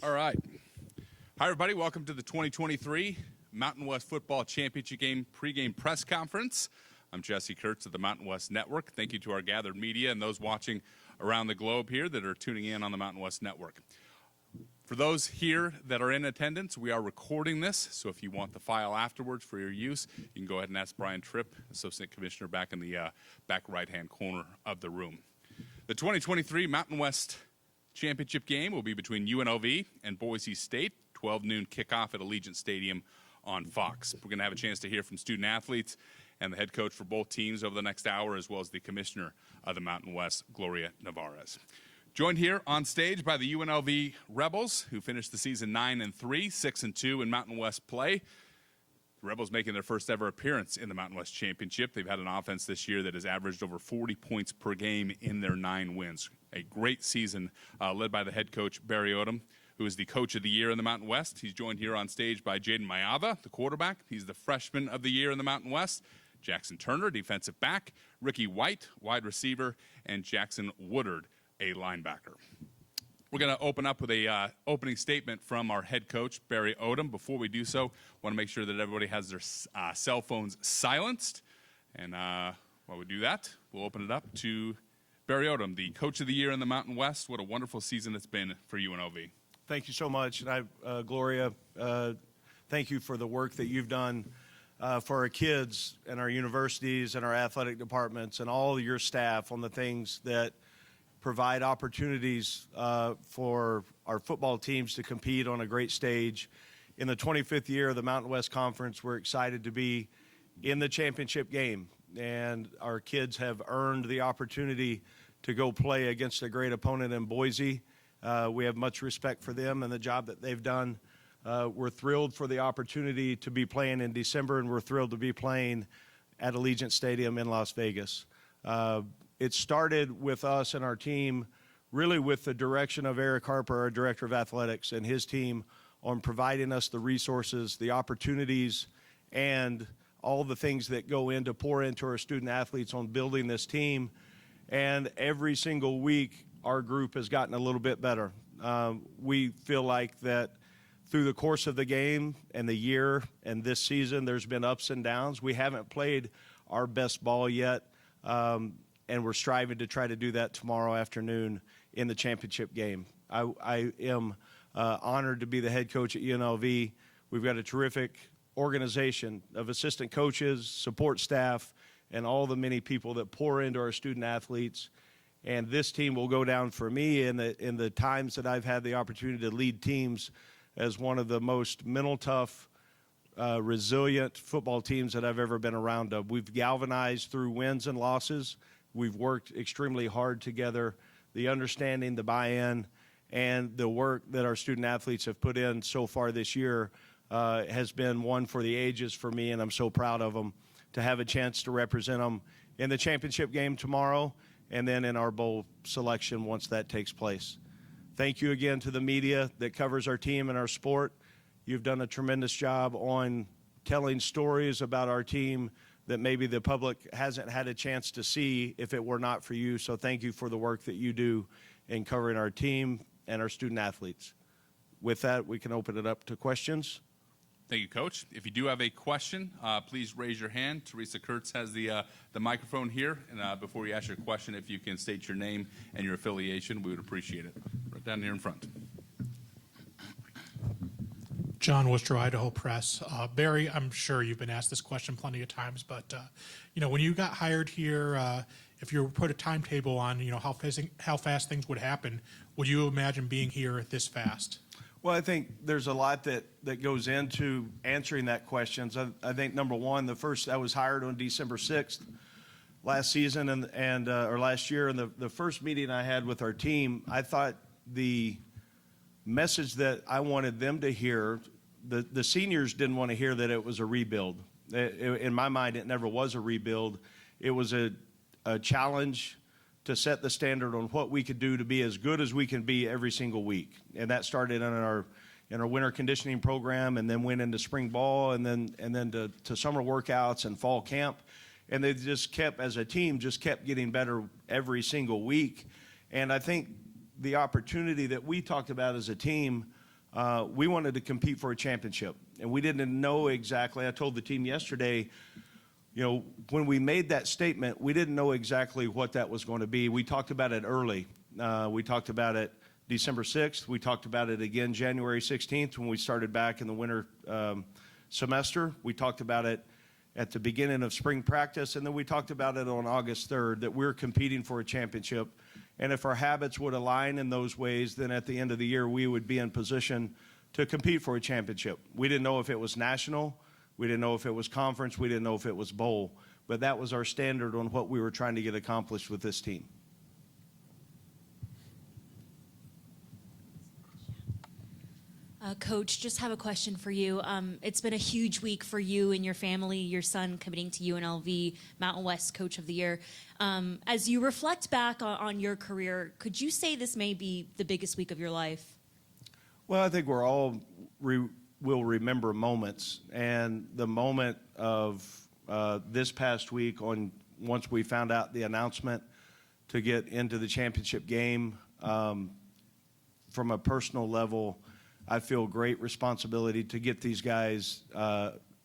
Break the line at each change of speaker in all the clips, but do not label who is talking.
All right. Hi, everybody. Welcome to the 2023 Mountain West Football Championship Game pregame press conference. I'm Jesse Kurtz of the Mountain West Network. Thank you to our gathered media and those watching around the globe here that are tuning in on the Mountain West Network. For those here that are in attendance, we are recording this, so if you want the file afterwards for your use, you can go ahead and ask Brian Tripp, Associate Commissioner, back in the back right-hand corner of the room. The 2023 Mountain West Championship game will be between UNLV and Boise State, 12 noon kickoff at Allegiant Stadium on Fox. We're going to have a chance to hear from student athletes and the head coach for both teams over the next hour, as well as the commissioner of the Mountain West, Gloria Navarez. Joined here on stage by the UNLV Rebels, who finished the season 9-3, 6-2 in Mountain West play. The Rebels making their first ever appearance in the Mountain West Championship. They've had an offense this year that has averaged over 40 points per game in their 9 wins. A great season led by the head coach, Barry Odom, who is the coach of the year in the Mountain West. He's joined here on stage by Jayden Maiava, the quarterback. He's the freshman of the year in the Mountain West. Jaxen Turner, defensive back. Ricky White, wide receiver. And Jackson Woodard, a linebacker. We're going to open up with a opening statement from our head coach, Barry Odom. Before we do so, I want to make sure that everybody has their cell phones silenced. And while we do that, we'll open it up to Barry Odom, the coach of the year in the Mountain West. What a wonderful season it's been for UNLV.
Thank you so much. And Gloria, thank you for the work that you've done for our kids and our universities and our athletic departments and all of your staff on the things that provide opportunities for our football teams to compete on a great stage. In the 25th year of the Mountain West Conference, we're excited to be in the championship game. And our kids have earned the opportunity to go play against a great opponent in Boise. We have much respect for them and the job that they've done. We're thrilled for the opportunity to be playing in December, and we're thrilled to be playing at Allegiant Stadium in Las Vegas. It started with us and our team, really with the direction of Eric Harper, our director of athletics, and his team on providing us the resources, the opportunities, and all the things that go in to pour into our student athletes on building this team. And every single week, our group has gotten a little bit better. We feel like that through the course of the game and the year and this season, there's been ups and downs. We haven't played our best ball yet. And we're striving to try to do that tomorrow afternoon in the championship game. I am honored to be the head coach at UNLV. We've got a terrific organization of assistant coaches, support staff, and all the many people that pour into our student athletes. And this team will go down for me in the times that I've had the opportunity to lead teams as one of the most mental tough, resilient football teams that I've ever been around of. We've galvanized through wins and losses. We've worked extremely hard together. The understanding, the buy-in, and the work that our student athletes have put in so far this year has been one for the ages for me, and I'm so proud of them to have a chance to represent them in the championship game tomorrow and then in our bowl selection once that takes place. Thank you again to the media that covers our team and our sport. You've done a tremendous job on telling stories about our team that maybe the public hasn't had a chance to see if it were not for you. So thank you for the work that you do in covering our team and our student athletes. With that, we can open it up to questions.
Thank you, Coach. If you do have a question, please raise your hand. Teresa Kurtz has the microphone here. And before you ask your question, if you can state your name and your affiliation, we would appreciate it. Right down here in front.
John Worcester, Idaho Press. Barry, I'm sure you've been asked this question plenty of times, but when you got hired here, if you put a timetable on, how fast things would happen, would you imagine being here this fast?
Well, I think there's a lot that goes into answering that question. So I think number one, I was hired on December 6th last season or last year, and the first meeting I had with our team, I thought the message that I wanted them to hear, the seniors didn't want to hear that it was a rebuild. In my mind, it never was a rebuild. It was a challenge to set the standard on what we could do to be as good as we can be every single week. And that started in our winter conditioning program, and then went into spring ball, and then to summer workouts and fall camp. And they just kept, as a team, getting better every single week. And I think the opportunity that we talked about as a team We wanted to compete for a championship, and we didn't know exactly. I told the team yesterday, when we made that statement, we didn't know exactly what that was going to be. We talked about it early. We talked about it December 6th. We talked about it again January 16th when we started back in the winter semester. We talked about it at the beginning of spring practice, and then we talked about it on August 3rd, that we're competing for a championship. And if our habits would align in those ways, then at the end of the year, we would be in position to compete for a championship. We didn't know if it was national. We didn't know if it was conference. We didn't know if it was bowl. But that was our standard on what we were trying to get accomplished with this team.
Coach, just have a question for you. It's been a huge week for you and your family, your son committing to UNLV, Mountain West Coach of the Year. As you reflect back on your career, could you say this may be the biggest week of your life?
Well, I think we're all will remember moments. And the moment of this past week, once we found out the announcement to get into the championship game, from a personal level, I feel great responsibility to get these guys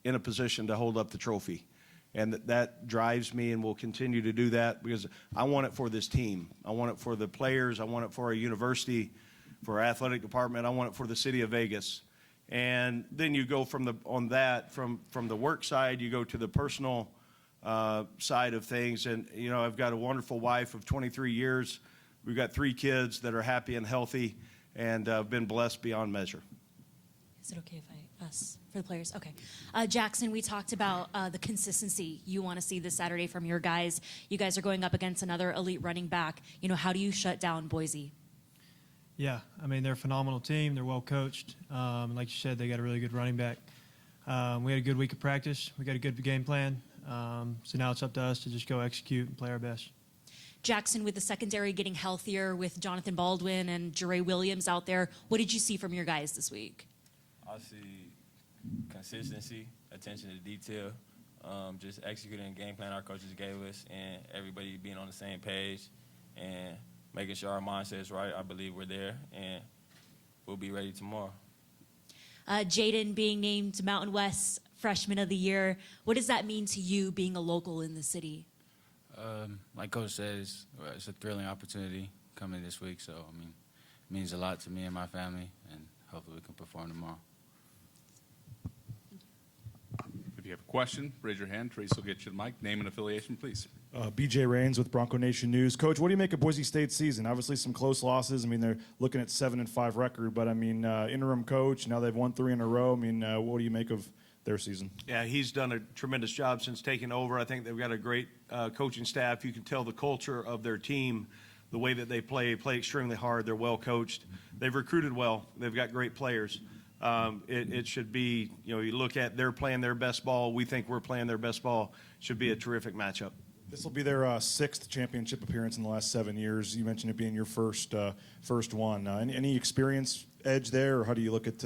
in a position to hold up the trophy. And that drives me and will continue to do that because I want it for this team. I want it for the players. I want it for our university, for our athletic department. I want it for the city of Vegas. And then you go from the work side, you go to the personal side of things. And, I've got a wonderful wife of 23 years. We've got 3 kids that are happy and healthy. And I've been blessed beyond measure.
Is it okay if us for the players? Okay. Jaxen, we talked about the consistency you want to see this Saturday from your guys. You guys are going up against another elite running back. How do you shut down Boise?
Yeah, they're a phenomenal team. They're well coached. Like you said, they got a really good running back. We had a good week of practice. We got a good game plan. So now it's up to us to just go execute and play our best.
Jaxen, with the secondary getting healthier with Jonathan Baldwin and Jere Williams out there, what did you see from your guys this week?
I see consistency, attention to detail, just executing the game plan our coaches gave us, and everybody being on the same page and making sure our mindset is right. I believe we're there, and we'll be ready tomorrow.
Jayden being named Mountain West Freshman of the Year, what does that mean to you being a local in the city?
Like Coach said, it's a thrilling opportunity coming this week. So, it means a lot to me and my family, and hopefully we can perform tomorrow.
If you have a question, raise your hand. Trace will get you the mic. Name and affiliation, please.
BJ Rains with Bronco Nation News. Coach, what do you make of Boise State's season? Obviously some close losses. They're looking at 7-5 record, but interim coach, now they've won 3 in a row. What do you make of their season?
Yeah, he's done a tremendous job since taking over. I think they've got a great coaching staff. You can tell the culture of their team, the way that they play extremely hard. They're well coached. They've recruited well. They've got great players. It should be, you look at they're playing their best ball. We think we're playing their best ball. Should be a terrific matchup.
This will be their 6th championship appearance in the last 7 years. You mentioned it being your first one. Any experience edge there, or how do you look at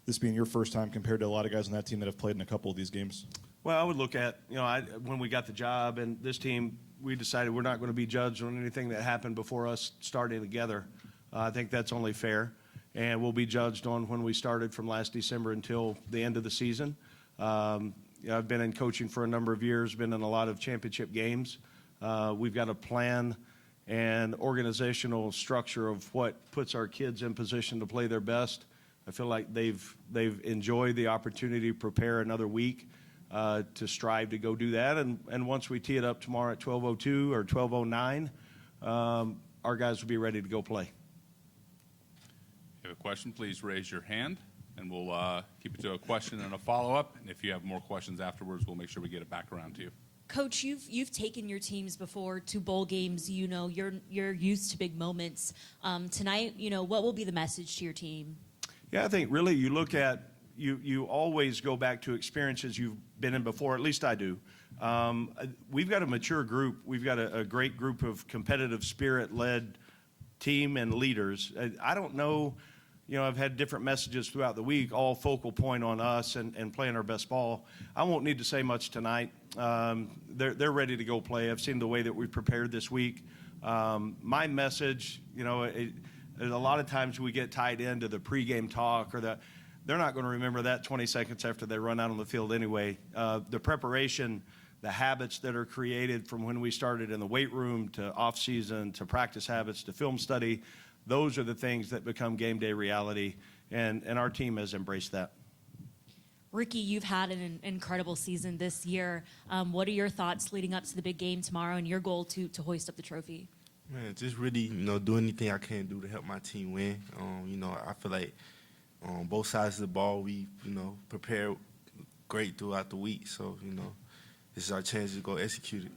this being your first time compared to a lot of guys on that team that have played in a couple of these games?
Well, I would look at, when we got the job and this team, we decided we're not going to be judged on anything that happened before us starting together. I think that's only fair. And we'll be judged on when we started from last December until the end of the season. I've been in coaching for a number of years, been in a lot of championship games. We've got a plan and organizational structure of what puts our kids in position to play their best. I feel like they've enjoyed the opportunity to prepare another week to strive to go do that. And once we tee it up tomorrow at 12:02 or 12:09, our guys will be ready to go play.
If you have a question, please raise your hand, and we'll keep it to a question and a follow-up. And if you have more questions afterwards, we'll make sure we get it back around to you.
Coach, you've taken your teams before to bowl games. You're used to big moments. Tonight, what will be the message to your team?
Yeah, I think really you look at, you always go back to experiences you've been in before, at least I do. We've got a mature group. We've got a great group of competitive spirit-led team and leaders. I don't know, I've had different messages throughout the week, all focal point on us and playing our best ball. I won't need to say much tonight. They're ready to go play. I've seen the way that we've prepared this week. My message, There's a lot of times we get tied into the pregame talk or they're not going to remember that 20 seconds after they run out on the field anyway. The preparation, the habits that are created from when we started in the weight room to off-season to practice habits to film study, those are the things that become game day reality, and our team has embraced that.
Ricky, you've had an incredible season this year. What are your thoughts leading up to the big game tomorrow and your goal to hoist up the trophy?
Man, just really, do anything I can do to help my team win. I feel like on both sides of the ball, we, prepare great throughout the week. So, this is our chance to go execute it.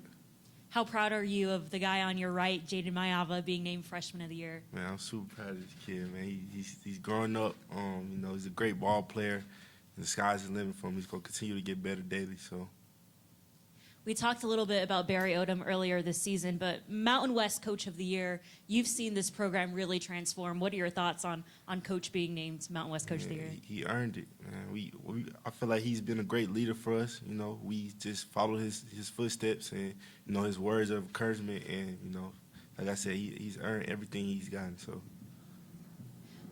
How proud are you of the guy on your right, Jayden Maiava, being named Freshman of the Year?
Man, I'm super proud of this kid, man. He's growing up. He's a great ball player. The sky's the limit for him. He's going to continue to get better daily. So.
We talked a little bit about Barry Odom earlier this season, but Mountain West Coach of the Year, you've seen this program really transform. What are your thoughts on Coach being named Mountain West Coach of the Year?
He earned it, man. I feel like he's been a great leader for us. We just follow his footsteps and, his words of encouragement. And, like I said, he's earned everything he's gotten. So.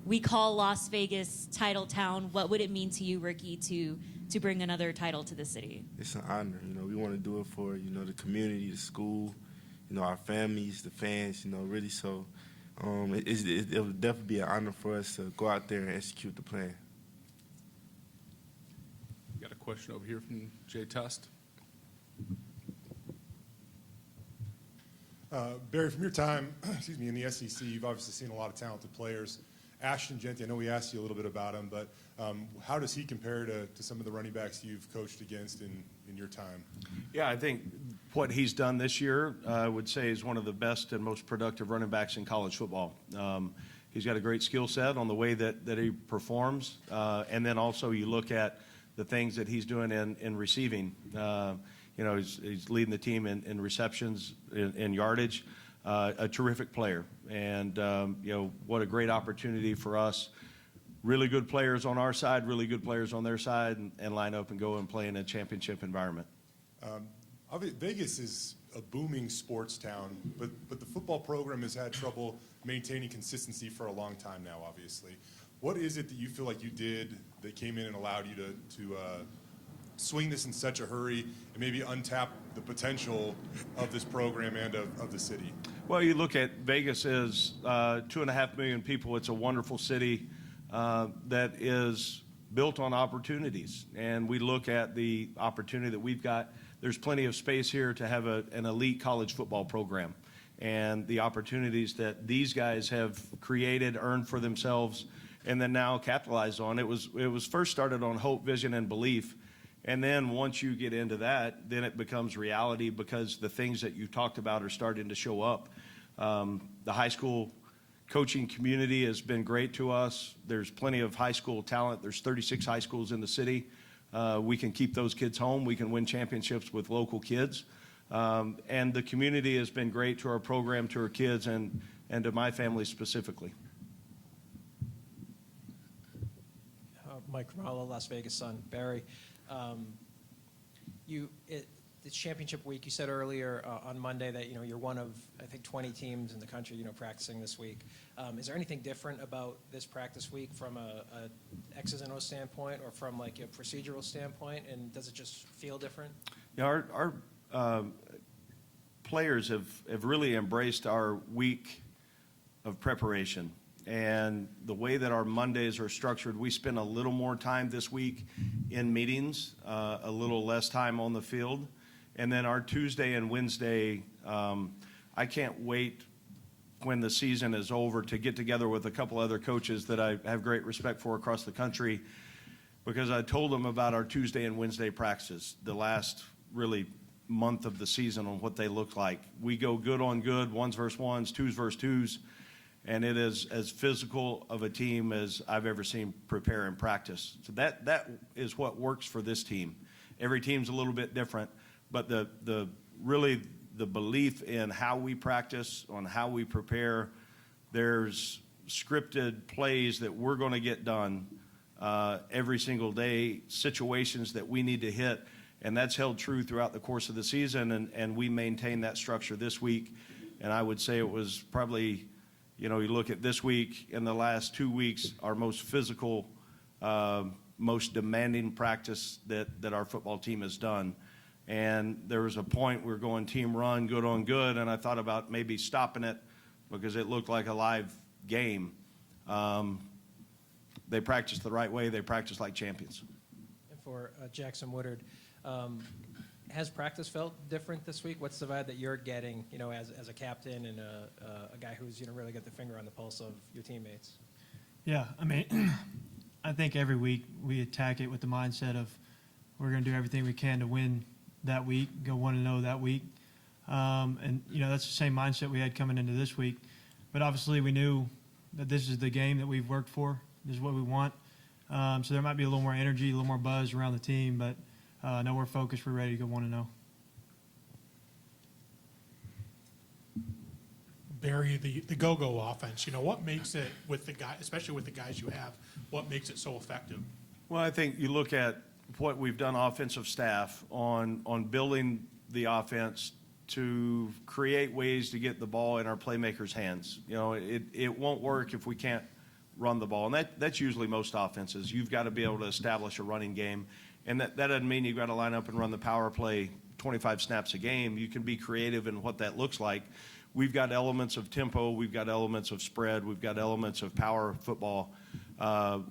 We call Las Vegas Title Town. What would it mean to you, Ricky, to bring another title to the city?
It's an honor. We want to do it for, the community, the school, our families, the fans, really. So it'll definitely be an honor for us to go out there and execute the plan.
Got a question over here from Jay Tust.
Barry, from your time, in the SEC, you've obviously seen a lot of talented players. Ashton Jeanty, I know we asked you a little bit about him, but how does he compare to some of the running backs you've coached against in your time?
Yeah, I think what he's done this year, I would say, is one of the best and most productive running backs in college football. He's got a great skill set on the way that he performs, and then also you look at the things that he's doing in receiving. He's leading the team in receptions, in yardage. A terrific player, and what a great opportunity for us. Really good players on our side, really good players on their side, and line up and go and play in a championship environment.
Vegas is a booming sports town, but the football program has had trouble maintaining consistency for a long time now, obviously. What is it that you feel like you did that came in and allowed you to swing this in such a hurry and maybe untap the potential of this program and of the city?
Well, you look at Vegas as 2.5 million people. It's a wonderful city that is built on opportunities. And we look at the opportunity that we've got. There's plenty of space here to have an elite college football program. And the opportunities that these guys have created, earned for themselves, and then now capitalized on. It was first started on hope, vision, and belief. And then once you get into that, then it becomes reality because the things that you talked about are starting to show up. The high school coaching community has been great to us. There's plenty of high school talent. There's 36 high schools in the city. We can keep those kids home. We can win championships with local kids. And the community has been great to our program, to our kids, and to my family specifically.
Mike Romalo, Las Vegas Sun. Barry, it's championship week. You said earlier on Monday that you're one of, I think, 20 teams in the country practicing this week. Is there anything different about this practice week from a X's and O's standpoint or from like a procedural standpoint? And does it just feel different?
Yeah, our players have really embraced our week of preparation. And the way that our Mondays are structured, we spend a little more time this week in meetings, a little less time on the field. And then our Tuesday and Wednesday, I can't wait when the season is over to get together with a couple other coaches that I have great respect for across the country, because I told them about our Tuesday and Wednesday practices, the last really month of the season, on what they look like. We go good on good, ones versus ones, twos versus twos. And it is as physical of a team as I've ever seen prepare and practice. So that is what works for this team. Every team's a little bit different, but the belief in how we practice, on how we prepare, there's scripted plays that we're going to get done every single day, situations that we need to hit, and that's held true throughout the course of the season, and we maintain that structure this week. And I would say it was probably You look at this week and the last 2 weeks, our most physical, most demanding practice that our football team has done. And there was a point we were going team run, good on good, and I thought about maybe stopping it because it looked like a live game. They practiced the right way. They practiced like champions.
And for Jaxen Woodard, has practice felt different this week? What's the vibe that you're getting, as a captain and a guy who's really got the finger on the pulse of your teammates?
Yeah, I mean, I think every week we attack it with the mindset of we're going to do everything we can to win that week, go 1-0 that week. And, that's the same mindset we had coming into this week. But obviously we knew that this is the game that we've worked for. This is what we want. So there might be a little more energy, a little more buzz around the team, but no, we're focused. We're ready to go 1-0.
Barry, the go-go offense, what makes it with the guy, especially with the guys you have, what makes it so effective?
Well, I think you look at what we've done offensive staff on building the offense to create ways to get the ball in our playmakers' hands. It won't work if we can't run the ball, and that's usually most offenses. You've got to be able to establish a running game, and that doesn't mean you've got to line up and run the power play 25 snaps a game. You can be creative in what that looks like. We've got elements of tempo, we've got elements of spread, we've got elements of power football.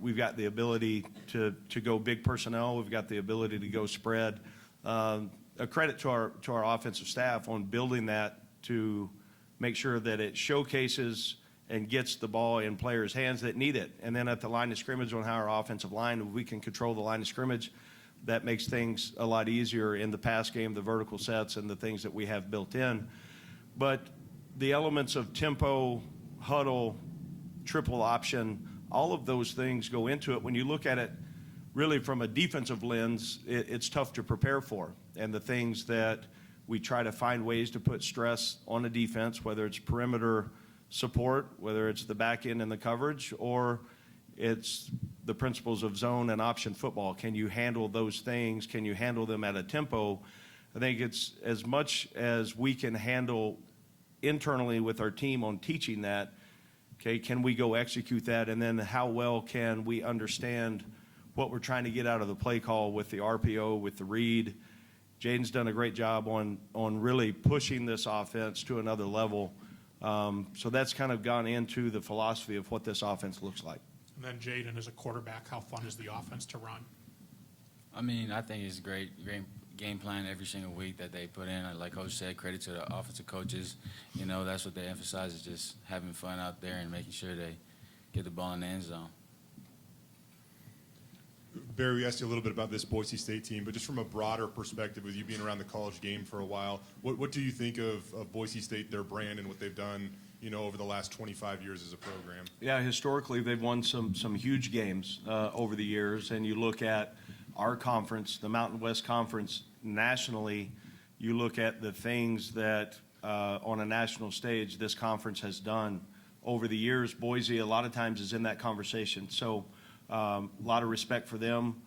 We've got the ability to go big personnel, we've got the ability to go spread. A credit to our offensive staff on building that to make sure that it showcases and gets the ball in players' hands that need it. And then at the line of scrimmage on how our offensive line, if we can control the line of scrimmage, that makes things a lot easier in the pass game, the vertical sets, and the things that we have built in. But the elements of tempo, huddle, triple option, all of those things go into it. When you look at it really from a defensive lens, it's tough to prepare for. And the things that we try to find ways to put stress on a defense, whether it's perimeter support, whether it's the back end and the coverage, or it's the principles of zone and option football. Can you handle those things? Can you handle them at a tempo? I think it's as much as we can handle internally with our team on teaching that, okay, can we go execute that? And then how well can we understand what we're trying to get out of the play call with the RPO, with the read? Jayden's done a great job on really pushing this offense to another level. So that's kind of gone into the philosophy of what this offense looks like.
And then Jayden, as a quarterback, how fun is the offense to run?
I mean, I think it's great game plan every single week that they put in. Like Coach said, credit to the offensive coaches. That's what they emphasize, is just having fun out there and making sure they get the ball in the end zone.
Barry, we asked you a little bit about this Boise State team, but just from a broader perspective, with you being around the college game for a while, what do you think of Boise State, their brand, and what they've done, over the last 25 years as a program?
Yeah, historically, they've won some huge games over the years, and you look at our conference, the Mountain West Conference, nationally, you look at the things that on a national stage this conference has done over the years. Boise, a lot of times, is in that conversation. So a lot of respect for them,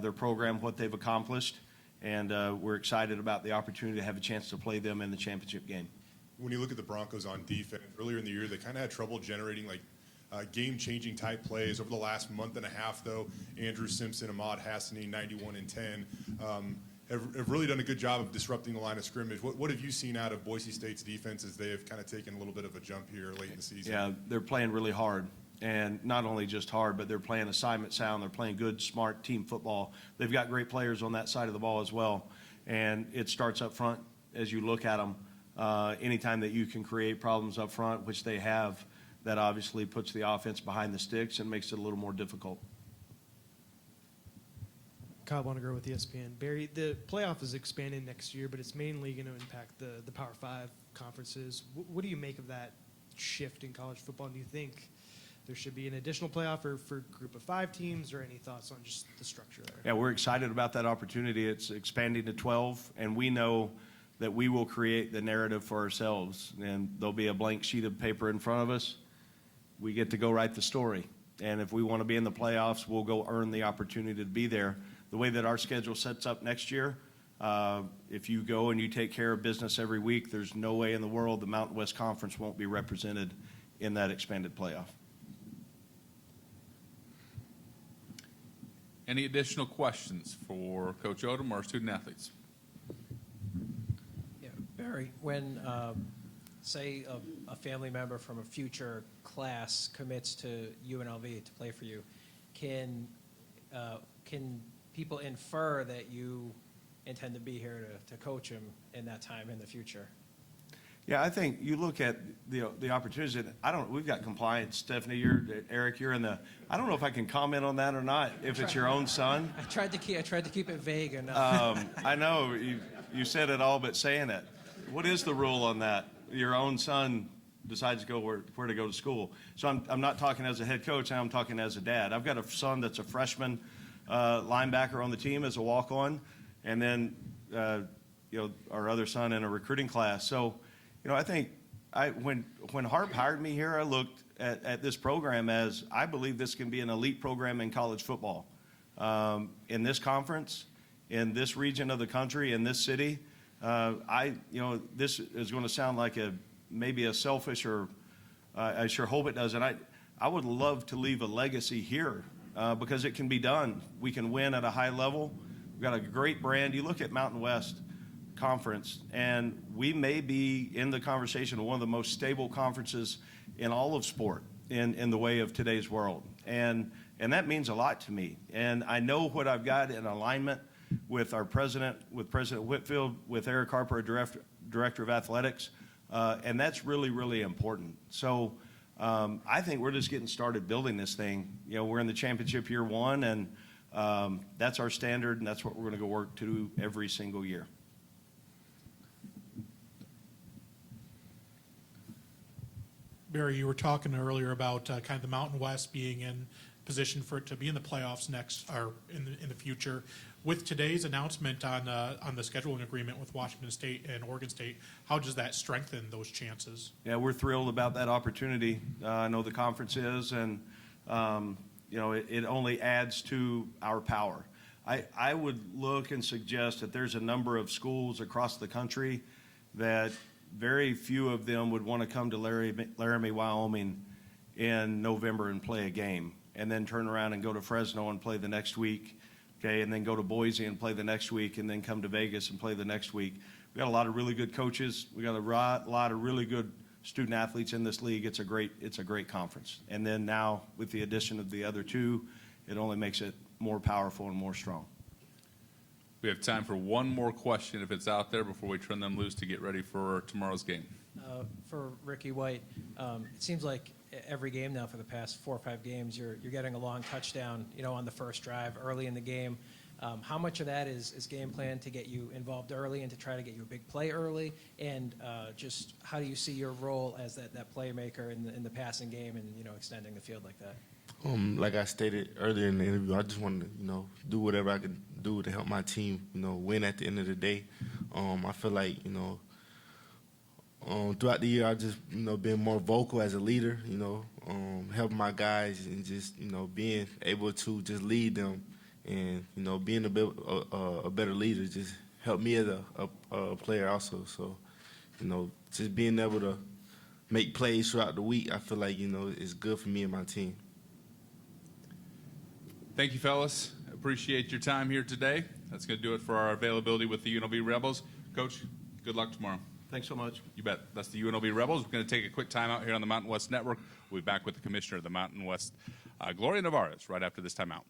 their program, what they've accomplished, and we're excited about the opportunity to have a chance to play them in the championship game.
When you look at the Broncos on defense, earlier in the year, they kind of had trouble generating game-changing type plays. Over the last month and a half, though, Andrew Simpson, Ahmad Hassani, 91 and 10, have really done a good job of disrupting the line of scrimmage. What have you seen out of Boise State's defense as they have kind of taken a little bit of a jump here late in the season?
Yeah, they're playing really hard. And not only just hard, but they're playing assignment sound. They're playing good, smart team football. They've got great players on that side of the ball as well. And it starts up front as you look at them. Anytime that you can create problems up front, which they have, that obviously puts the offense behind the sticks and makes it a little more difficult.
Kyle Bonnegar with ESPN. Barry, the playoff is expanding next year, but it's mainly going to impact the Power 5 conferences. What do you make of that shift in college football? Do you think there should be an additional playoff for group of 5 teams, or any thoughts on just the structure there?
Yeah, we're excited about that opportunity. It's expanding to 12, and we know that we will create the narrative for ourselves, and there'll be a blank sheet of paper in front of us. We get to go write the story, and if we want to be in the playoffs, we'll go earn the opportunity to be there. The way that our schedule sets up next year, if you go and you take care of business every week, there's no way in the world the Mountain West Conference won't be represented in that expanded playoff.
Any additional questions for Coach Odom or student athletes?
Yeah, Barry, when say a family member from a future class commits to UNLV to play for you, can people infer that you intend to be here to coach him in that time in the future?
Yeah, I think you look at the opportunities. We've got compliance. Stephanie, Eric, you're in the. I don't know if I can comment on that or not. If it's your own son.
I tried to keep it vague enough.
I know you said it all, but saying it. What is the rule on that? Your own son decides to go where to go to school. So I'm not talking as a head coach. I'm talking as a dad. I've got a son that's a freshman linebacker on the team as a walk-on, and then our other son in a recruiting class. So. I think when Harp hired me here, I looked at this program as I believe this can be an elite program in college football. In this conference, in this region of the country, in this city, this is going to sound like maybe a selfish or I sure hope it doesn't. I would love to leave a legacy here because it can be done. We can win at a high level. We've got a great brand. You look at Mountain West Conference, and we may be in the conversation of one of the most stable conferences in all of sport in the way of today's world. And that means a lot to me. And I know what I've got in alignment with our president, with President Whitfield, with Eric Harper, Director of Athletics, and that's really, really important. So I think we're just getting started building this thing. We're in the championship year one, and that's our standard, and that's what we're going to go work to do every single year.
Barry, you were talking earlier about kind of the Mountain West being in position for it to be in the playoffs next or in the future. With today's announcement on the scheduling agreement with Washington State and Oregon State, how does that strengthen those chances?
Yeah, we're thrilled about that opportunity. I know the conference is, and it only adds to our power. I would look and suggest that there's a number of schools across the country that very few of them would want to come to Laramie, Wyoming in November and play a game, and then turn around and go to Fresno and play the next week, okay, and then go to Boise and play the next week, and then come to Vegas and play the next week. We got a lot of really good coaches. We got a lot of really good student athletes in this league. It's a great conference. And then now with the addition of the other two, it only makes it more powerful and more strong.
We have time for one more question if it's out there before we turn them loose to get ready for tomorrow's game.
For Ricky White, it seems like every game now for the past 4 or 5 games, you're getting a long touchdown, on the first drive early in the game. How much of that is game plan to get you involved early and to try to get you a big play early? And just how do you see your role as that playmaker in the passing game and, extending the field like that?
Like I stated earlier in the interview, I just want to, do whatever I can do to help my team, win at the end of the day. I feel like, throughout the year, I've just, been more vocal as a leader, helping my guys and just, being able to just lead them and, being a better leader just helped me as a player also. So, just being able to make plays throughout the week, I feel like, is good for me and my team.
Thank you, fellas. Appreciate your time here today. That's going to do it for our availability with the UNLV Rebels. Coach, good luck tomorrow.
Thanks so much.
You bet. That's the UNLV Rebels. We're going to take a quick time out here on the Mountain West Network. We'll be back with the commissioner of the Mountain West, Gloria Navarez, right after this timeout.